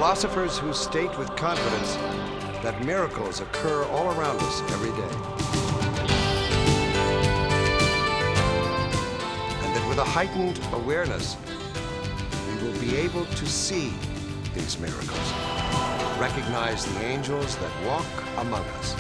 philosophers who state with confidence that miracles occur all around us every day. And that with a heightened awareness, we will be able to see these miracles, recognize the angels that walk among us.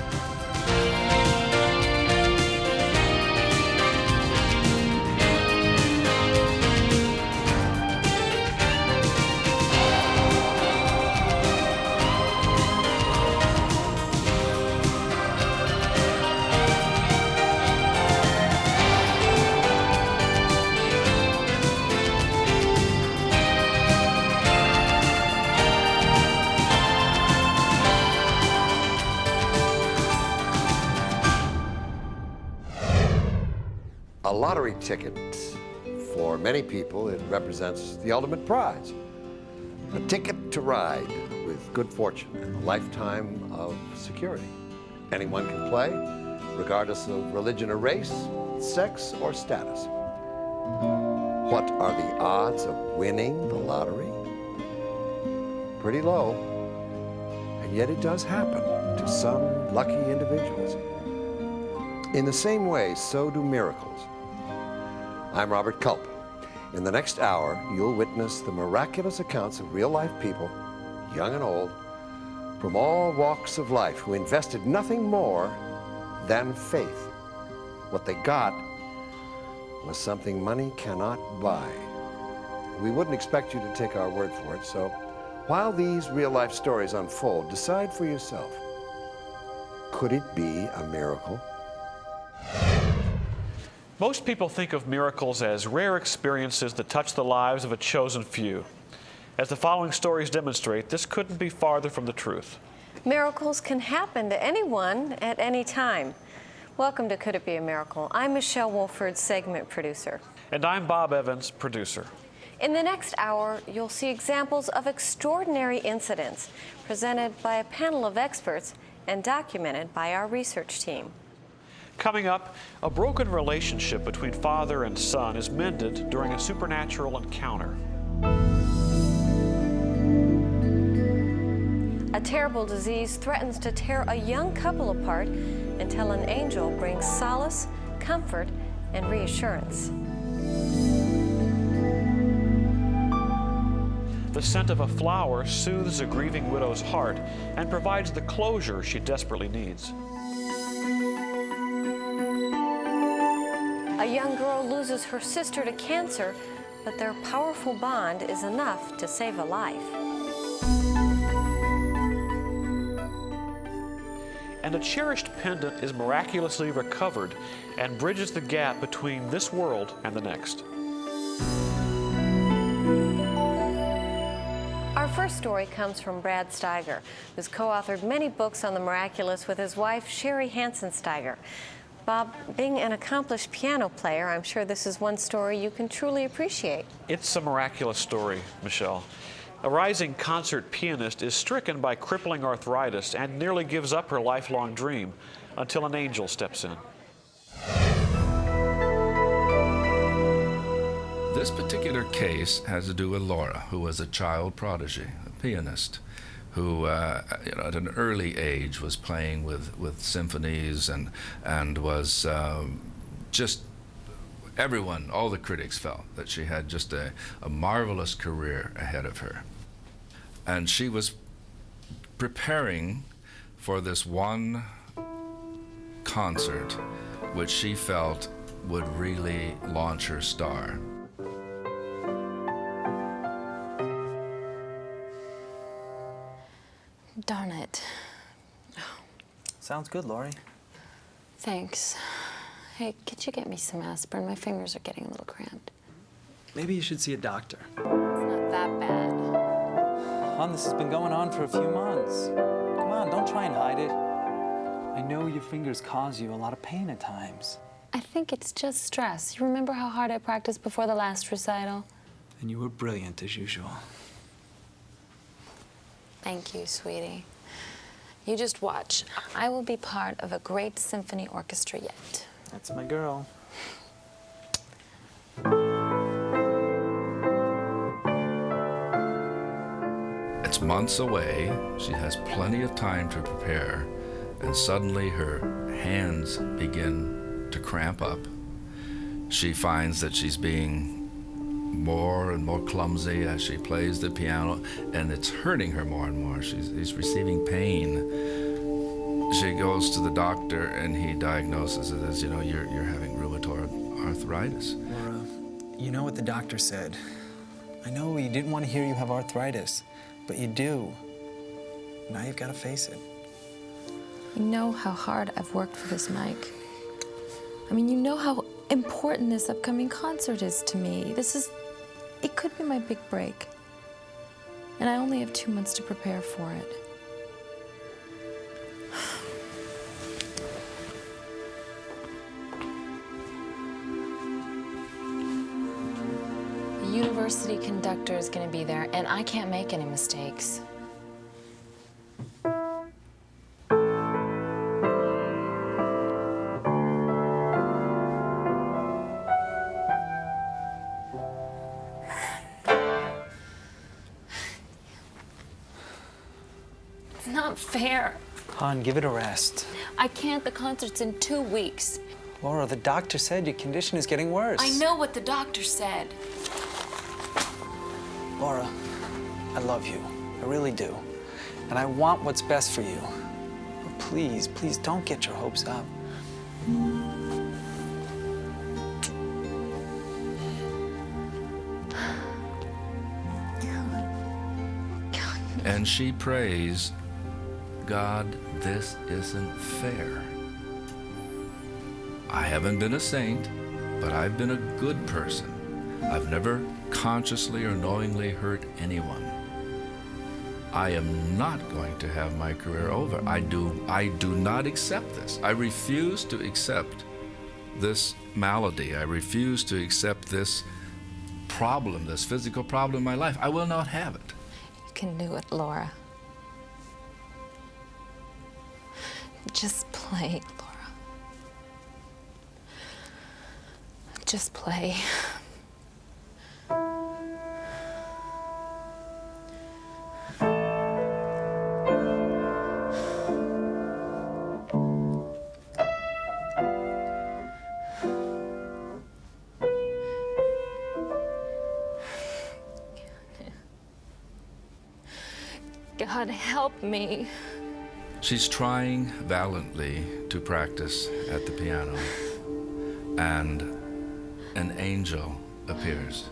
A lottery ticket, for many people, it represents the ultimate prize. A ticket to ride with good fortune and a lifetime of security. Anyone can play, regardless of religion or race, sex or status. What are the odds of winning the lottery? Pretty low, and yet it does happen to some lucky individuals. In the same way, so do miracles. I'm Robert Culp. In the next hour, you'll witness the miraculous accounts of real-life people, young and old, from all walks of life who invested nothing more than faith. What they got was something money cannot buy. We wouldn't expect you to take our word for it, so while these real-life stories unfold, decide for yourself. Could it be a miracle? Most people think of miracles as rare experiences that touch the lives of a chosen few. As the following stories demonstrate, this couldn't be farther from the truth. Miracles can happen to anyone at any time. Welcome to Could It Be a Miracle? I'm Michelle Wolford, segment producer. And I'm Bob Evans, producer. In the next hour, you'll see examples of extraordinary incidents presented by a panel of experts and documented by our research team. Coming up, a broken relationship between father and son is mended during a supernatural encounter. A terrible disease threatens to tear a young couple apart until an angel brings solace, comfort, and reassurance. The scent of a flower soothes a grieving widow's heart and provides the closure she desperately needs. A young girl loses her sister to cancer, but their powerful bond is enough to save a life. And a cherished pendant is miraculously recovered and bridges the gap between this world and the next. Our first story comes from Brad Steiger, who's co-authored many books on the miraculous with his wife, Sherry Hansen Steiger. Bob, being an accomplished piano player, I'm sure this is one story you can truly appreciate. It's a miraculous story, Michelle. A rising concert pianist is stricken by crippling arthritis and nearly gives up her lifelong dream until an angel steps in. This particular case has to do with Laura, who was a child prodigy, a pianist, who at an early age was playing with symphonies and was just, everyone, all the critics felt that she had just a marvelous career ahead of her. And she was preparing for this one concert which she felt would really launch her star. Darn it. Sounds good, Laurie. Thanks. Hey, could you get me some aspirin? My fingers are getting a little cramped. Maybe you should see a doctor. It's not that bad. Hon, this has been going on for a few months. Come on, don't try and hide it. I know your fingers cause you a lot of pain at times. I think it's just stress. You remember how hard I practiced before the last recital? And you were brilliant as usual. Thank you, sweetie. You just watch. I will be part of a great symphony orchestra yet. That's my girl. It's months away. She has plenty of time to prepare, and suddenly her hands begin to cramp up. She finds that she's being more and more clumsy as she plays the piano, and it's hurting her more and more. She's receiving pain. She goes to the doctor, and he diagnoses it as, you're having rheumatoid arthritis. Laura, you know what the doctor said. I know you didn't want to hear you have arthritis, but you do. Now you've got to face it. You know how hard I've worked for this, Mike. I mean, you know how important this upcoming concert is to me. It could be my big break. And I only have 2 months to prepare for it. The university conductor is going to be there, and I can't make any mistakes. It's not fair. Hon, give it a rest. I can't. The concert's in 2 weeks. Laura, the doctor said your condition is getting worse. I know what the doctor said. Laura, I love you. I really do. And I want what's best for you. But please, please don't get your hopes up. And she prays, God, this isn't fair. I haven't been a saint, but I've been a good person. I've never consciously or knowingly hurt anyone. I am not going to have my career over. I do not accept this. I refuse to accept this malady. I refuse to accept this problem, this physical problem in my life. I will not have it. You can do it, Laura. Just play, Laura. Just play. God, help me. She's trying valiantly to practice at the piano, and an angel appears.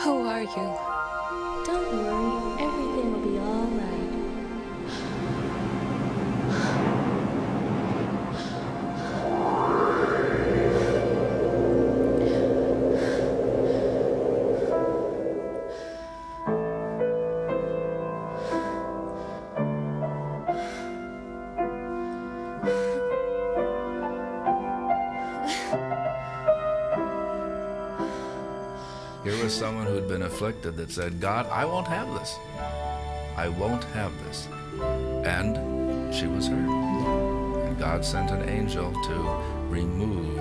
Who are you? Don't worry, everything will be all right. Here was someone who'd been afflicted that said, God, I won't have this. I won't have this. And she was heard. And God sent an angel to remove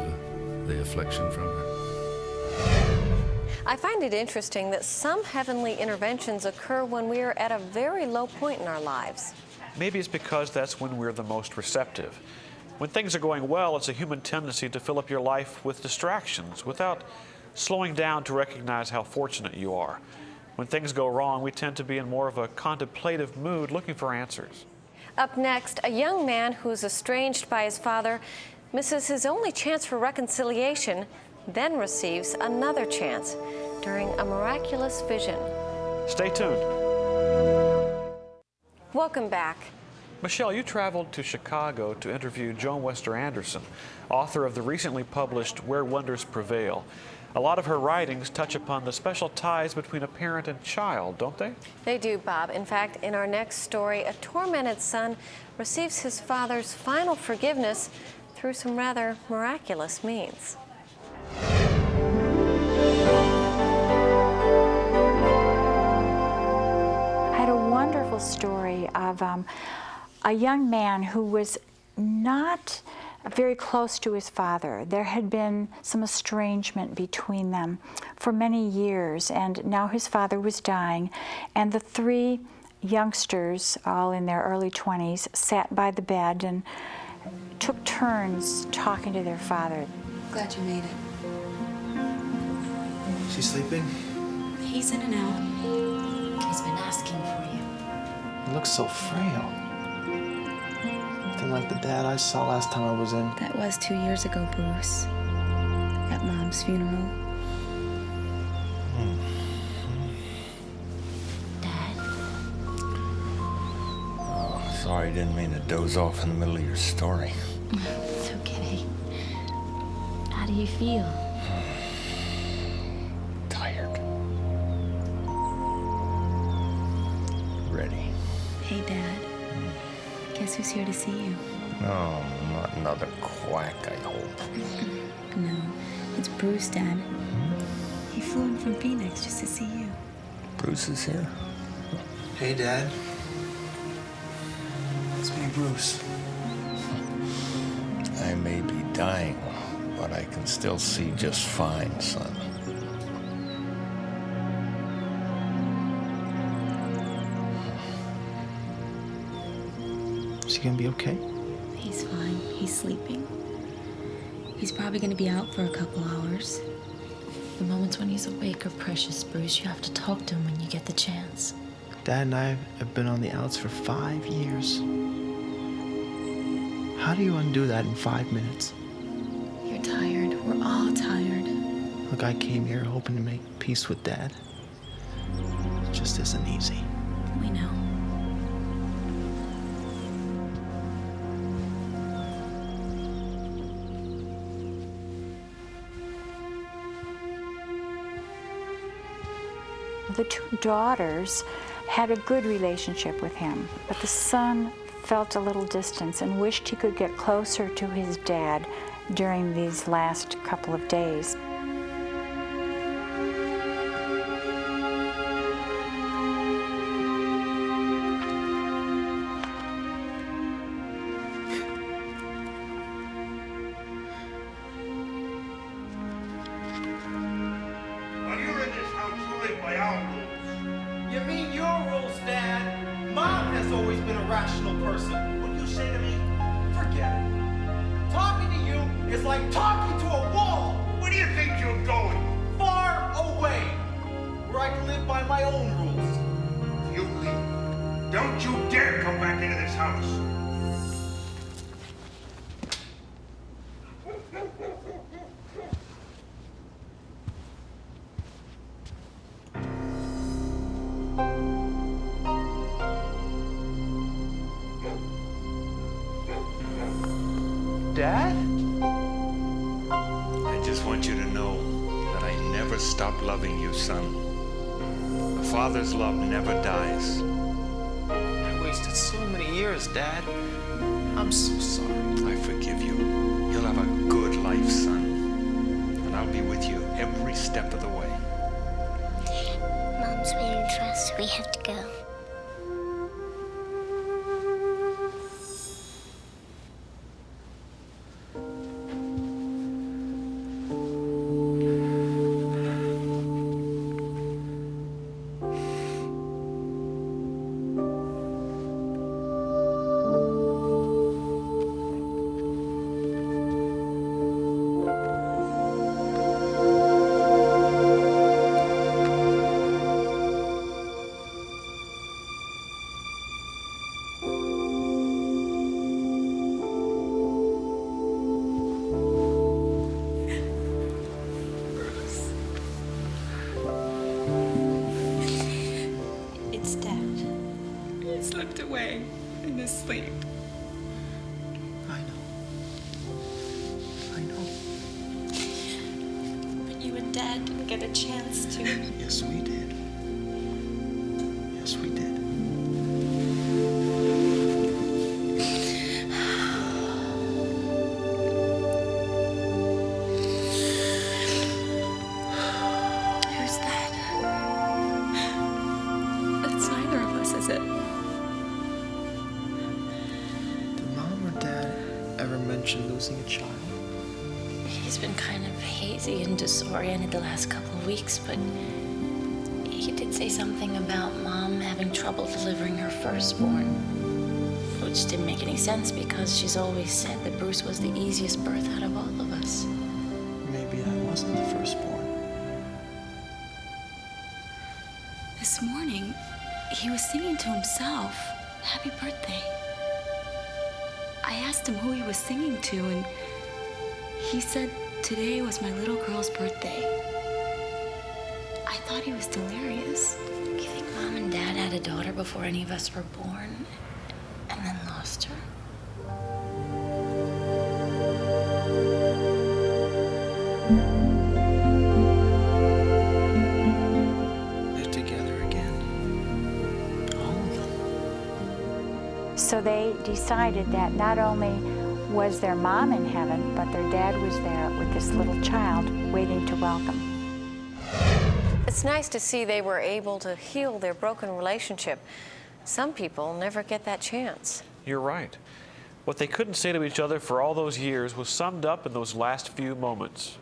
the affliction from her. I find it interesting that some heavenly interventions occur when we are at a very low point in our lives. Maybe it's because that's when we're the most receptive. When things are going well, it's a human tendency to fill up your life with distractions without slowing down to recognize how fortunate you are. When things go wrong, we tend to be in more of a contemplative mood looking for answers. Up next, a young man who's estranged by his father misses his only chance for reconciliation, then receives another chance during a miraculous vision. Stay tuned. Welcome back. Michelle, you traveled to Chicago to interview Joan Wester Anderson, author of the recently published Where Wonders Prevail. A lot of her writings touch upon the special ties between a parent and child, don't they? They do, Bob. In fact, in our next story, a tormented son receives his father's final forgiveness through some rather miraculous means. I had a wonderful story of a young man who was not very close to his father. There had been some estrangement between them for many years, and now his father was dying, and the three youngsters, all in their early 20s, sat by the bed and took turns talking to their father. Glad you made it. She's sleeping? He's in and out. He's been asking for you. He looks so frail. Nothing like the dad I saw last time I was in. That was 2 years ago, Bruce. At Mom's funeral. Dad? Oh, sorry, didn't mean to doze off in the middle of your story. It's okay. How do you feel? Tired. Ready. Hey, Dad. Guess who's here to see you? No, not another quack, I hope. No, it's Bruce, Dad. He flew in from Phoenix just to see you. Bruce is here? Hey, Dad. It's me, Bruce. I may be dying, but I can still see just fine, son. Is he gonna be okay? He's fine. He's sleeping. He's probably gonna be out for a couple hours. The moments when he's awake are precious, Bruce. You have to talk to him when you get the chance. Dad and I have been on the outs for 5 years. How do you undo that in 5 minutes? You're tired. We're all tired. Look, I came here hoping to make peace with Dad. It just isn't easy. We know. The two daughters had a good relationship with him, but the son felt a little distance and wished he could get closer to his dad during these last couple of days. You mean your rules, Dad? Mom has always been a rational person. What you say to me? Forget it. Talking to you is like talking to a wall. Where do you think you're going? Far away, where I can live by my own rules. You leave. Don't you dare come back into this house. Dad? I just want you to know that I never stopped loving you, son. A father's love never dies. I wasted so many years, Dad. I'm so sorry. I forgive you. You'll have a good life, son. And I'll be with you every step of the way. Mom's waiting for us. We have to go. It's Dad. He slipped away in his sleep. I know. But you and Dad didn't get a chance to. Yes, we did. Yes, we did. Who's that? It's neither of us, is it? Did Mom or Dad ever mention potentially losing a child? He's been kind of hazy and disoriented the last couple of weeks, but he did say something about Mom having trouble delivering her firstborn, which didn't make any sense because she's always said that Bruce was the easiest birth out of all of us. Maybe I wasn't the firstborn. This morning, he was singing to himself, "Happy birthday." I asked him who he was singing to, and he said today was my little girl's birthday. I thought he was delirious. Do you think Mom and Dad had a daughter before any of us were born, and then lost her? They're together again. All of them. So they decided that not only was their mom in heaven, but their dad was there with this little child waiting to welcome. It's nice to see they were able to heal their broken relationship. Some people never get that chance. You're right. What they couldn't say to each other for all those years was summed up in those last few moments.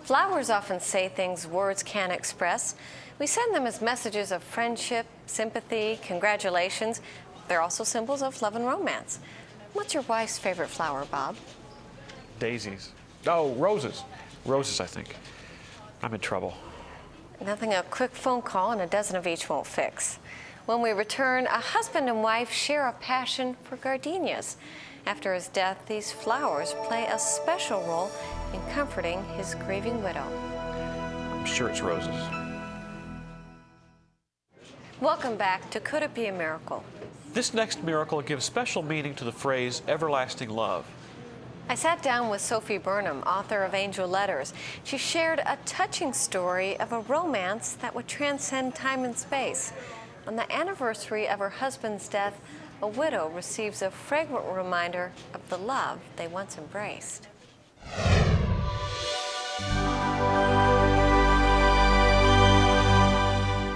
Flowers often say things words can't express. We send them as messages of friendship, sympathy, congratulations. They're also symbols of love and romance. What's your wife's favorite flower, Bob? Daisies. Oh, roses. Roses, I think. I'm in trouble. Nothing a quick phone call and a dozen of each won't fix. When we return, a husband and wife share a passion for gardenias. After his death, these flowers play a special role in comforting his grieving widow. I'm sure it's roses. Welcome back to Could It Be a Miracle? This next miracle gives special meaning to the phrase everlasting love. I sat down with Sophie Burnham, author of Angel Letters. She shared a touching story of a romance that would transcend time and space. On the anniversary of her husband's death, a widow receives a fragrant reminder of the love they once embraced.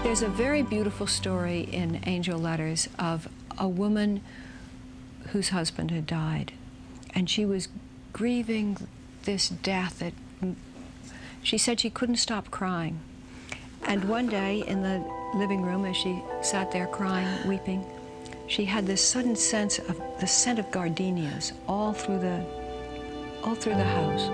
There's a very beautiful story in Angel Letters of a woman whose husband had died, and she was grieving this death that she said she couldn't stop crying. And one day in the living room, as she sat there crying, weeping, she had this sudden sense of the scent of gardenias all through the house.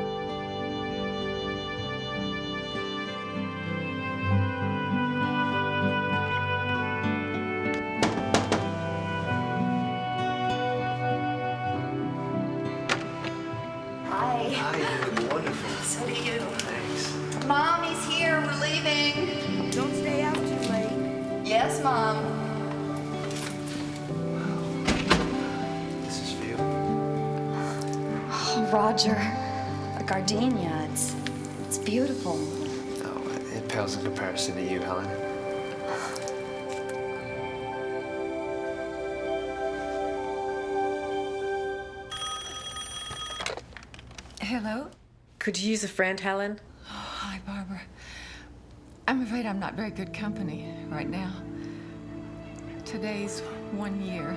Mommy's here, we're leaving. Don't stay out too late. Yes, Mom. This is for you. Oh, Roger, a gardenia, it's beautiful. Oh, it pales in comparison to you, Helen. Hello? Could you use a friend, Helen? Oh, hi, Barbara. I'm afraid I'm not very good company right now. Today's 1 year.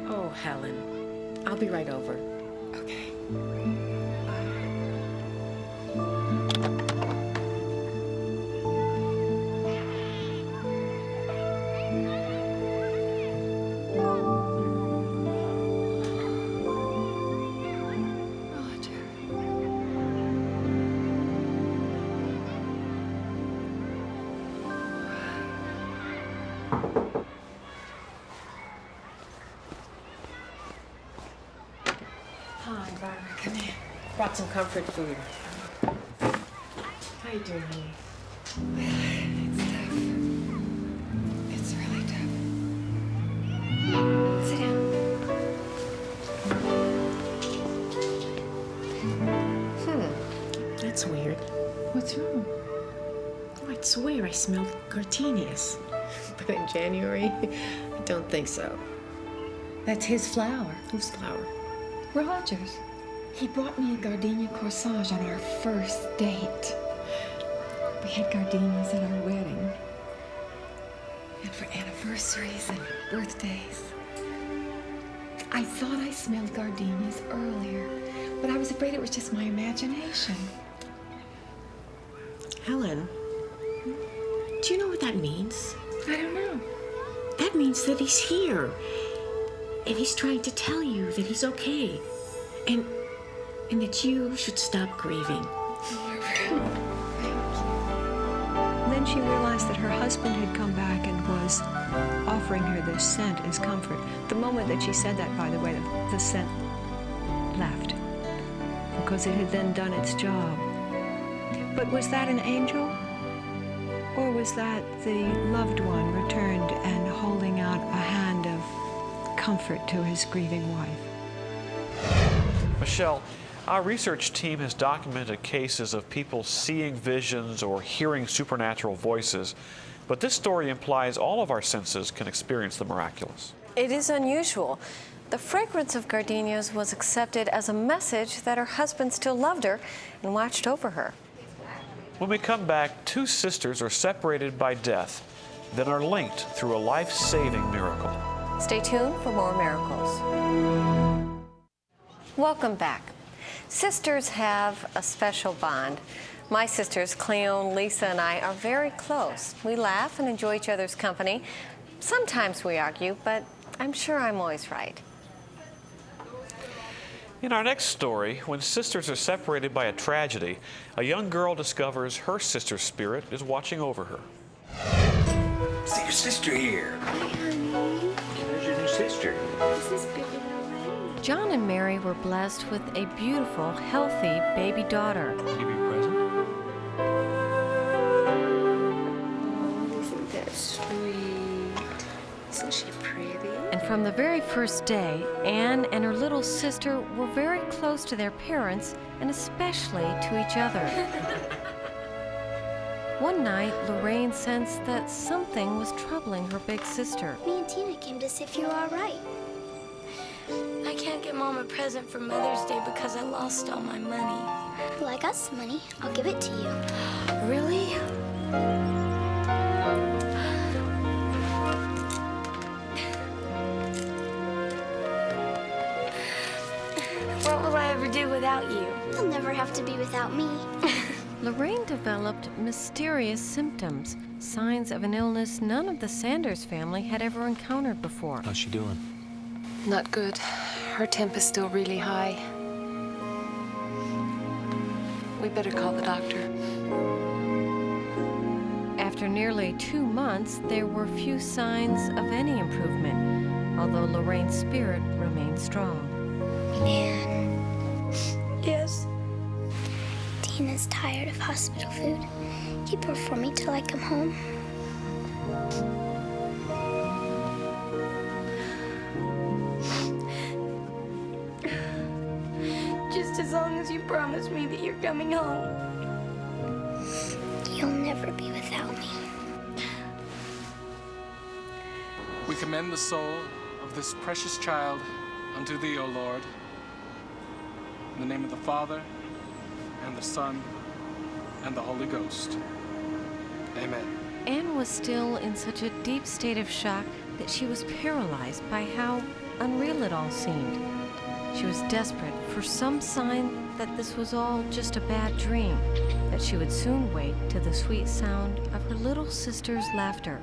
Oh, Helen. I'll be right over. Okay. Hi, Barbara. Come here. Brought some comfort food. How you doing, honey? It's tough. It's really tough. Sit down. That's weird. What's wrong? Oh, I'd swear I smelled gardenias. But in January, I don't think so. That's his flower. Whose flower? Roger's. He brought me a gardenia corsage on our first date. We had gardenias at our wedding. And for anniversaries and birthdays. I thought I smelled gardenias earlier, but I was afraid it was just my imagination. Helen, do you know what that means? I don't know. That means that he's here. And he's trying to tell you that he's okay. And that you should stop grieving. Then she realized that her husband had come back and was offering her this scent as comfort. The moment that she said that, by the way, the scent left, because it had then done its job. But was that an angel? Or was that the loved one returned and holding out a hand of comfort to his grieving wife? Michelle, our research team has documented cases of people seeing visions or hearing supernatural voices, but this story implies all of our senses can experience the miraculous. It is unusual. The fragrance of gardenias was accepted as a message that her husband still loved her and watched over her. When we come back, two sisters are separated by death, then are linked through a life-saving miracle. Stay tuned for more miracles. Welcome back. Sisters have a special bond. My sisters, Cleone, Lisa, and I are very close. We laugh and enjoy each other's company. Sometimes we argue, but I'm sure I'm always right. In our next story, when sisters are separated by a tragedy, a young girl discovers her sister's spirit is watching over her. See your sister here. Hi, honey. There's your new sister. This is baby Lorraine. John and Mary were blessed with a beautiful, healthy baby daughter. Can I give you a present? Oh, isn't that sweet? Isn't she pretty? And from the very first day, Anne and her little sister were very close to their parents and especially to each other. One night, Lorraine sensed that something was troubling her big sister. Me and Tina came to see if you were all right. I can't get Mom a present for Mother's Day because I lost all my money. Well, I got some money. I'll give it to you. Really? What will I ever do without you? You'll never have to be without me. Lorraine developed mysterious symptoms, signs of an illness none of the Sanders family had ever encountered before. How's she doing? Not good. Her temp is still really high. We better call the doctor. After nearly 2 months, there were few signs of any improvement, although Lorraine's spirit remained strong. Anne, Yes? Tina's tired of hospital food. Keep her for me till I come home. Just as long as you promise me that you're coming home. You'll never be without me. We commend the soul of this precious child unto thee, O Lord. In the name of the Father, and the Son, and the Holy Ghost. Amen. Anne was still in such a deep state of shock that she was paralyzed by how unreal it all seemed. She was desperate for some sign that this was all just a bad dream, that she would soon wake to the sweet sound of her little sister's laughter.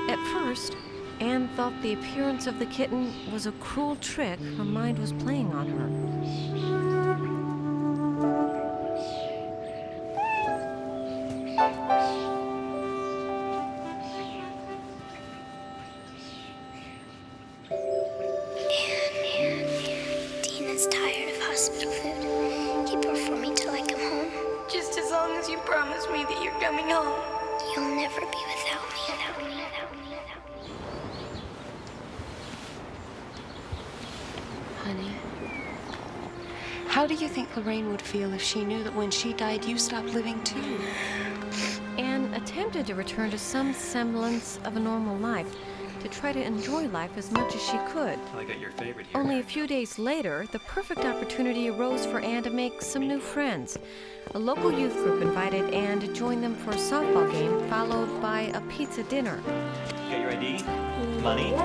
At first, Anne thought the appearance of the kitten was a cruel trick her mind was playing on her. Tina's tired of hospital food. Keep her for me till I come home. Just as long as you promise me that you're coming home. You'll never be without me. Honey, how do you think Lorraine would feel if she knew that when she died, you stopped living too? Anne attempted to return to some semblance of a normal life, to try to enjoy life as much as she could. I got your favorite here. Only a few days later, the perfect opportunity arose for Anne to make some new friends. A local youth group invited Anne to join them for a softball game, followed by a pizza dinner. You got your ID? Money?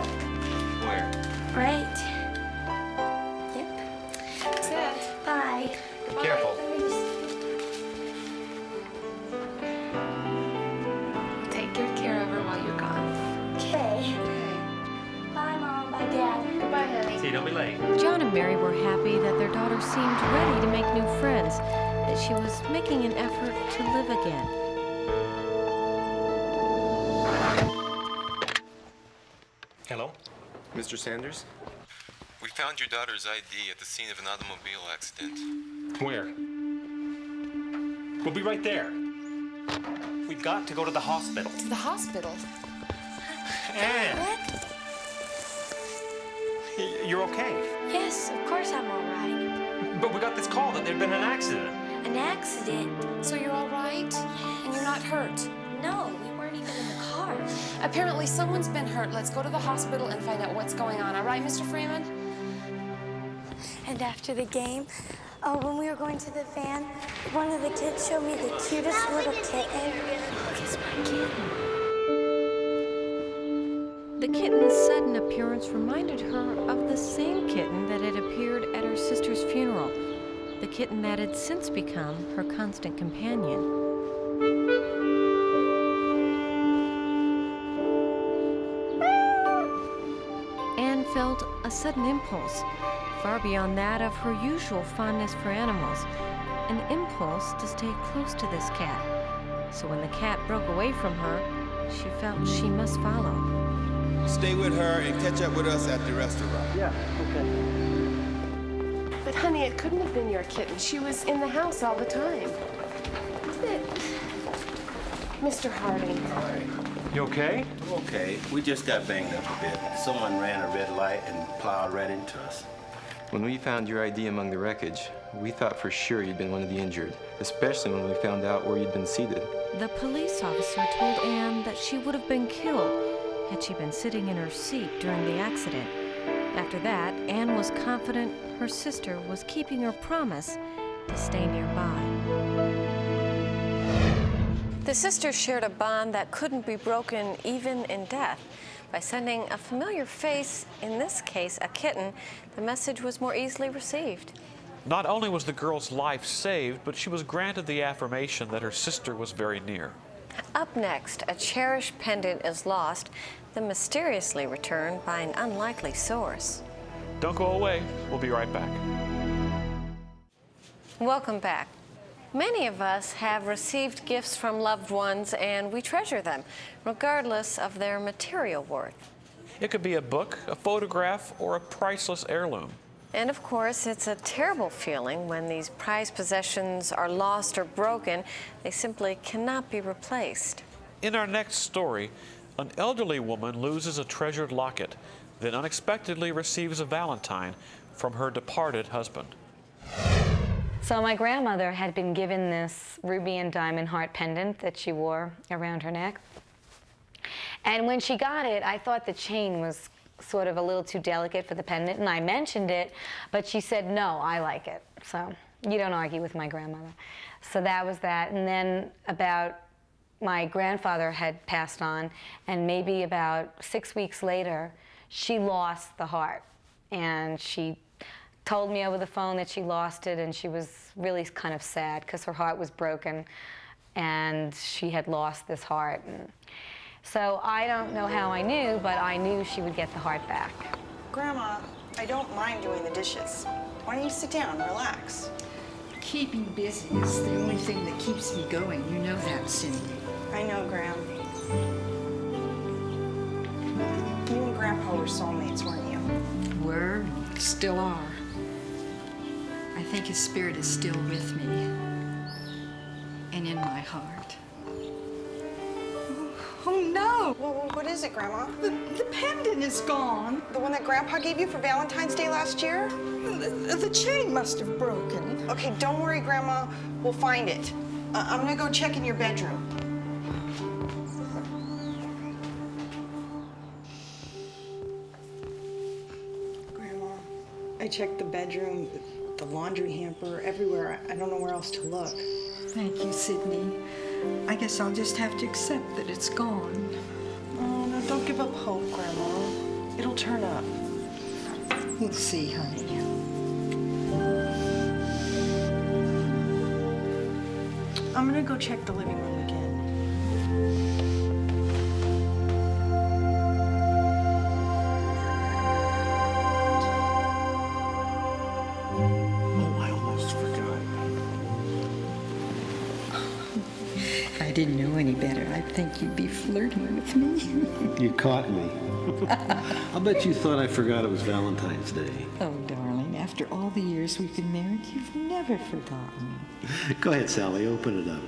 Boy, where? Right. Yep. That's it. Bye. Be careful. Take good care of her while you're gone. Okay. Bye, Mom. Bye, Dad. Goodbye, honey. See you, don't be late. John and Mary were happy that their daughter seemed ready to make new friends, that she was making an effort to live again. Hello? Mr. Sanders? We found your daughter's ID at the scene of an automobile accident. Where? We'll be right there. We've got to go to the hospital. To the hospital? Anne! You're okay. Yes, of course I'm all right. But we got this call that there'd been an accident. An accident? So you're all right? And you're not hurt? No, we weren't even in the car. Apparently someone's been hurt. Let's go to the hospital and find out what's going on. All right, Mr. Freeman? And after the game, when we were going to the van, one of the kids showed me the cutest little kitten. It's my kitten. The kitten's sudden appearance reminded her of the same kitten that had appeared at her sister's funeral, the kitten that had since become her constant companion. Anne felt a sudden impulse, far beyond that of her usual fondness for animals, an impulse to stay close to this cat. So when the cat broke away from her, she felt she must follow. Stay with her and catch up with us at the restaurant. Yeah, okay. But honey, it couldn't have been your kitten. She was in the house all the time. Isn't it? Mr. Harding. You okay? Okay, we just got banged up a bit. Someone ran a red light and plowed right into us. When we found your ID among the wreckage, we thought for sure you'd been one of the injured, especially when we found out where you'd been seated. The police officer told Anne that she would have been killed had she been sitting in her seat during the accident. After that, Anne was confident her sister was keeping her promise to stay nearby. The sisters shared a bond that couldn't be broken even in death. By sending a familiar face, in this case a kitten, the message was more easily received. Not only was the girl's life saved, but she was granted the affirmation that her sister was very near. Up next, a cherished pendant is lost, then mysteriously returned by an unlikely source. Don't go away. We'll be right back. Welcome back. Many of us have received gifts from loved ones, and we treasure them, regardless of their material worth. It could be a book, a photograph, or a priceless heirloom. And of course, it's a terrible feeling when these prized possessions are lost or broken. They simply cannot be replaced. In our next story, an elderly woman loses a treasured locket, then unexpectedly receives a valentine from her departed husband. So my grandmother had been given this ruby and diamond heart pendant that she wore around her neck. And when she got it, I thought the chain was sort of a little too delicate for the pendant, and I mentioned it, but she said, no, I like it. So you don't argue with my grandmother. So that was that. And then my grandfather had passed on, and maybe about 6 weeks later, she lost the heart. And she told me over the phone that she lost it, and she was really kind of sad because her heart was broken, and she had lost this heart. And so I don't know how I knew, but I knew she would get the heart back. Grandma, I don't mind doing the dishes. Why don't you sit down and relax? Keeping busy is the only thing that keeps me going. You know that, Cindy. I know, Gram. You and Grandpa were soulmates, weren't you? Were, still are. I think his spirit is still with me and in my heart. Oh, no! What is it, Grandma? The pendant is gone. The one that Grandpa gave you for Valentine's Day last year? The chain must have broken. Okay, don't worry, Grandma. We'll find it. I'm gonna go check in your bedroom. Grandma, I checked the bedroom, the laundry hamper, everywhere. I don't know where else to look. Thank you, Sydney. I guess I'll just have to accept that it's gone. Oh, no, don't give up hope, Grandma. It'll turn up. We'll see, honey. I'm gonna go check the living room again. Oh, I almost forgot. If I didn't know any better, I'd think you'd be flirting with me. You caught me. I'll bet you thought I forgot it was Valentine's Day. Oh, darling, after all the years we've been married, you've never forgotten. Go ahead, Sally, open it up.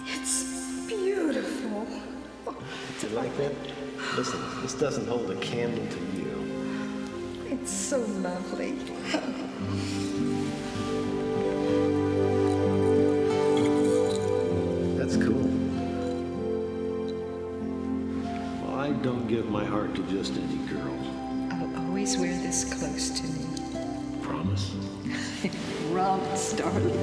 It's beautiful. Do you like that? Listen, this doesn't hold a candle to you. It's so lovely. That's cool. Well, I don't give my heart to just any girl. I'll always wear this close to me. Promise? Promise, darling.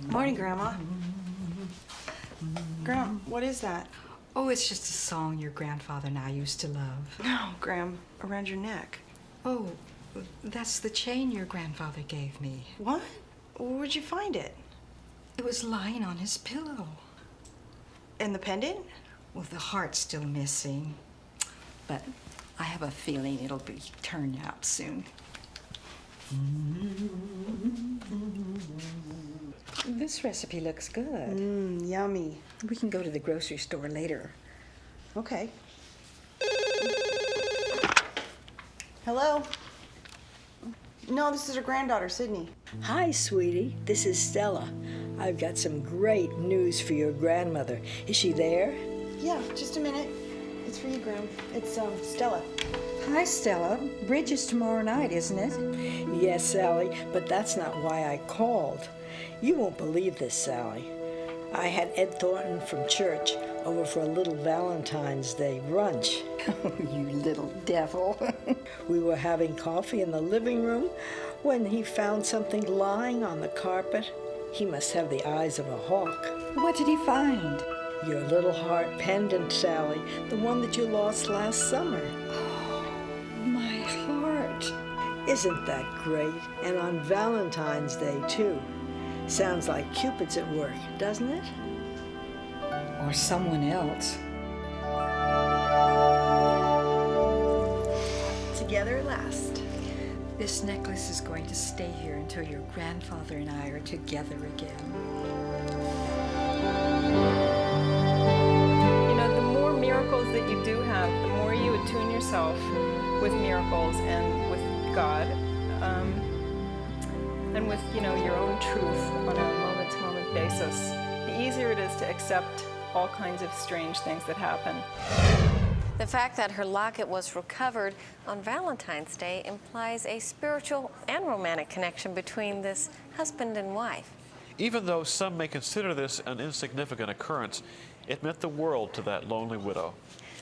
Morning, Grandma. Grandma, what is that? Oh, it's just a song your grandfather and I used to love. No, Graham, around your neck. Oh, that's the chain your grandfather gave me. What? Where'd you find it? It was lying on his pillow. And the pendant? Well, the heart's still missing. But I have a feeling it'll be turned out soon. This recipe looks good. Yummy. We can go to the grocery store later. Okay. Hello? No, this is her granddaughter, Sydney. Hi, sweetie. This is Stella. I've got some great news for your grandmother. Is she there? Yeah, just a minute. It's for you, Graham. It's, Stella. Hi, Stella. Bridge is tomorrow night, isn't it? Yes, Sally, but that's not why I called. You won't believe this, Sally. I had Ed Thornton from church over for a little Valentine's Day brunch. Oh, you little devil. We were having coffee in the living room when he found something lying on the carpet. He must have the eyes of a hawk. What did he find? Your little heart pendant, Sally, the one that you lost last summer. My heart. Isn't that great? And on Valentine's Day, too. Sounds like Cupid's at work, doesn't it? Or someone else. Together at last. This necklace is going to stay here until your grandfather and I are together again. You know, the more miracles that you do have, the more you attune yourself with miracles and with God, and with, you know, your own truth on a moment-to-moment basis, the easier it is to accept all kinds of strange things that happen. The fact that her locket was recovered on Valentine's Day implies a spiritual and romantic connection between this husband and wife. Even though some may consider this an insignificant occurrence, it meant the world to that lonely widow.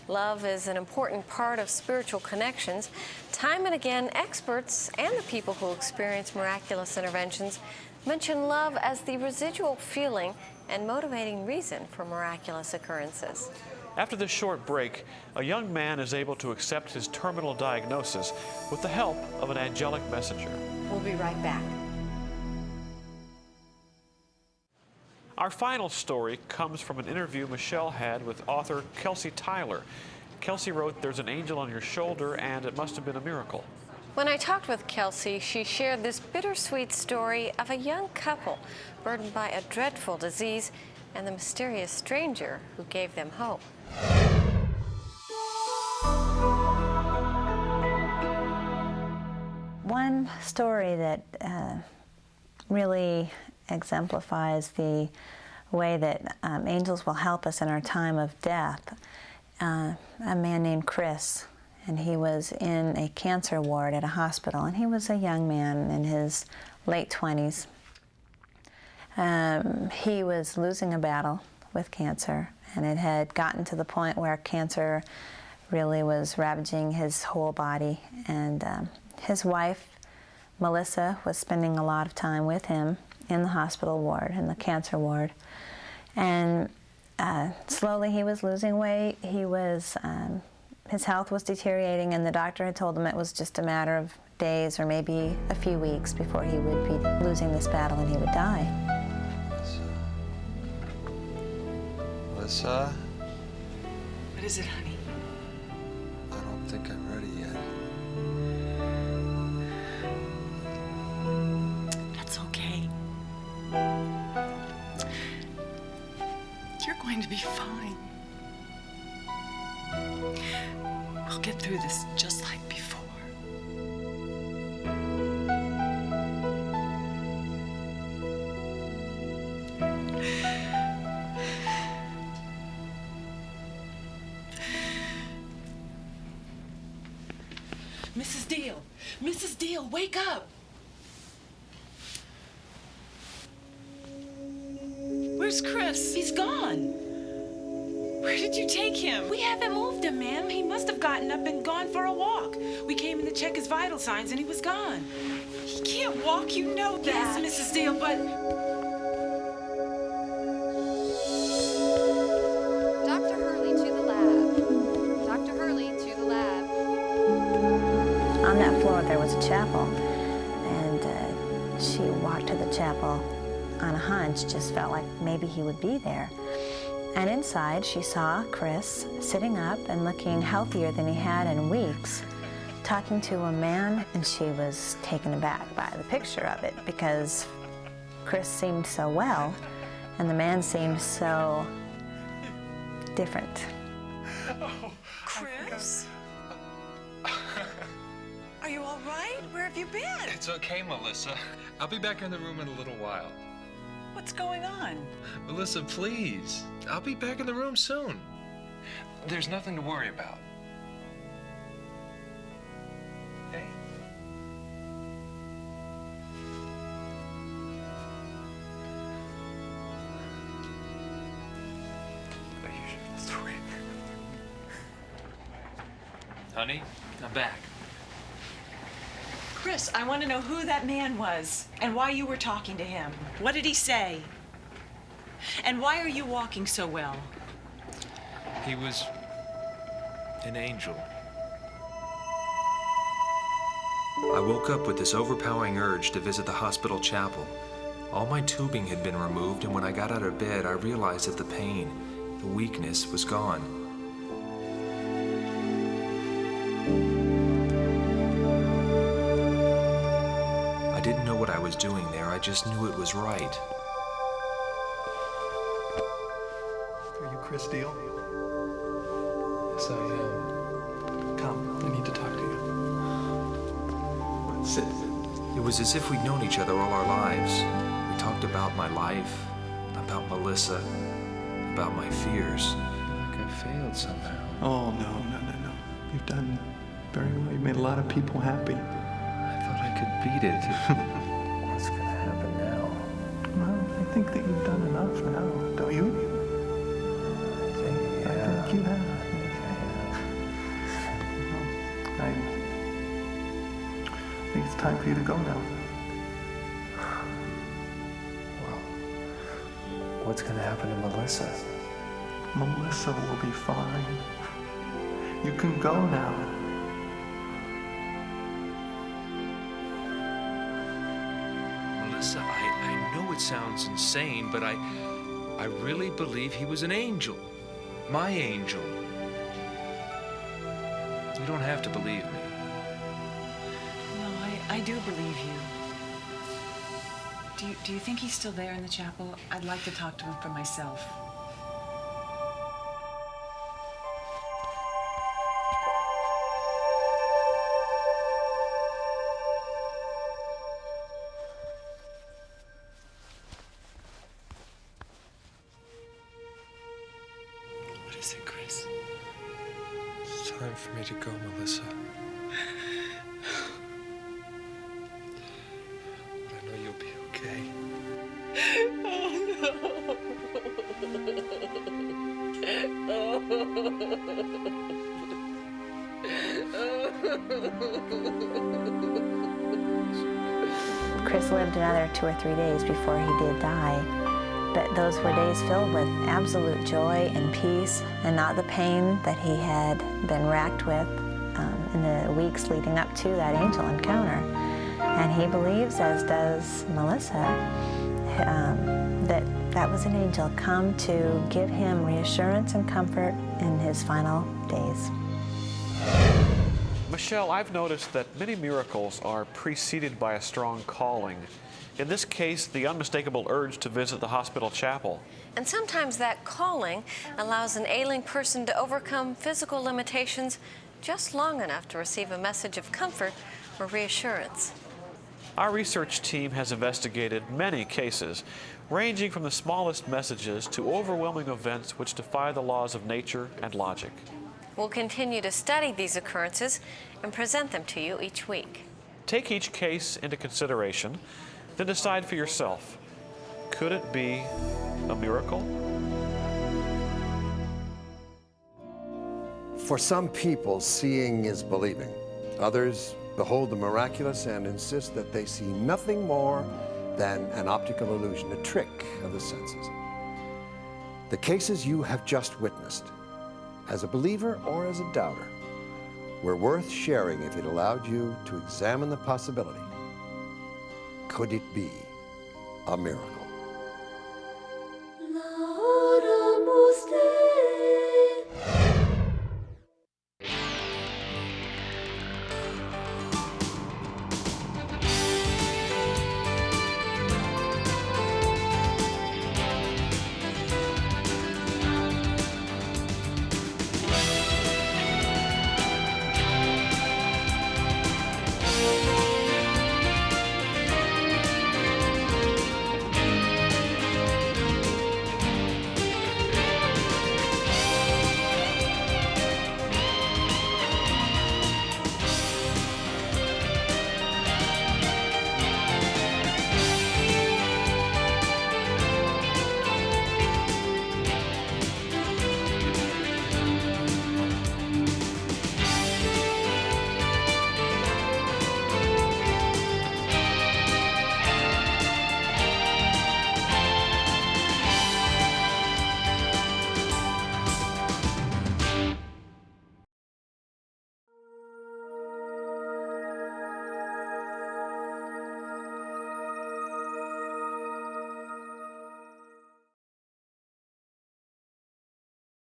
Love is an important part of spiritual connections. Time and again, experts and the people who experience miraculous interventions mention love as the residual feeling and motivating reason for miraculous occurrences. After this short break, a young man is able to accept his terminal diagnosis with the help of an angelic messenger. We'll be right back. Our final story comes from an interview Michelle had with author Kelsey Tyler. Kelsey wrote, "There's an angel on your shoulder, and it must have been a miracle." When I talked with Kelsey, she shared this bittersweet story of a young couple burdened by a dreadful disease and the mysterious stranger who gave them hope. One story that really exemplifies the way that angels will help us in our time of death. A man named Chris, and he was in a cancer ward at a hospital, and he was a young man in his late 20s. He was losing a battle with cancer, and it had gotten to the point where cancer really was ravaging his whole body. And his wife, Melissa, was spending a lot of time with him in the hospital ward, in the cancer ward. And slowly he was losing weight. He was, his health was deteriorating, and the doctor had told him it was just a matter of days or maybe a few weeks before he would be losing this battle and he would die. Melissa? What is it, honey? I don't think I'm ready yet. That's okay. You're going to be fine. We'll get through this just like before. Mrs. Deal! Mrs. Deal, wake up! Where's Chris? He's gone. Where did you take him? We haven't moved him, ma'am. He must have gotten up and gone for a walk. We came in to check his vital signs and he was gone. He can't walk, you know that. Yes, Mrs. Steele, but... Dr. Hurley to the lab. Dr. Hurley to the lab. On that floor there was a chapel, and she walked to the chapel on a hunch, just felt like maybe he would be there. And inside she saw Chris sitting up and looking healthier than he had in weeks, talking to a man, and she was taken aback by the picture of it because Chris seemed so well and the man seemed so different. Oh, Chris? Are you all right? Where have you been? It's okay, Melissa. I'll be back in the room in a little while. What's going on? Melissa, please. I'll be back in the room soon. There's nothing to worry about. Okay? Honey, I'm back. Chris, I want to know who that man was and why you were talking to him. What did he say? And why are you walking so well? He was an angel. I woke up with this overpowering urge to visit the hospital chapel. All my tubing had been removed, and when I got out of bed, I realized that the pain, the weakness was gone. I didn't know what I was doing there, I just knew it was right. Are you Chris Deal? Yes, I am. Come, I need to talk to you. Sit. It was as if we'd known each other all our lives. We talked about my life, about Melissa, about my fears. Like I failed somehow. Oh, no. You've done very well. You've made a lot of people happy. I thought I could beat it. What's gonna happen now? Well, I think that you've done enough now, don't you? I think you have. I think it's time for you to go now. Well, what's gonna happen to Melissa? Melissa will be fine. You can go now. Melissa, I know it sounds insane, but I really believe he was an angel. My angel. You don't have to believe me. No, I do believe you. Do you think he's still there in the chapel? I'd like to talk to him for myself. time for me to go, Melissa. But I know you'll be okay. Chris lived another 2 or 3 days before he did die, but those were days filled with absolute joy and peace, and not the pain that he had been racked with in the weeks leading up to that angel encounter. And he believes, as does Melissa, that that was an angel come to give him reassurance and comfort in his final days. Michelle, I've noticed that many miracles are preceded by a strong calling. In this case, the unmistakable urge to visit the hospital chapel. And sometimes that calling allows an ailing person to overcome physical limitations just long enough to receive a message of comfort or reassurance. Our research team has investigated many cases, ranging from the smallest messages to overwhelming events which defy the laws of nature and logic. We'll continue to study these occurrences and present them to you each week. Take each case into consideration, then decide for yourself, could it be a miracle? For some people, seeing is believing. Others behold the miraculous and insist that they see nothing more than an optical illusion, a trick of the senses. The cases you have just witnessed, as a believer or as a doubter, were worth sharing if it allowed you to examine the possibility. Could it be a miracle?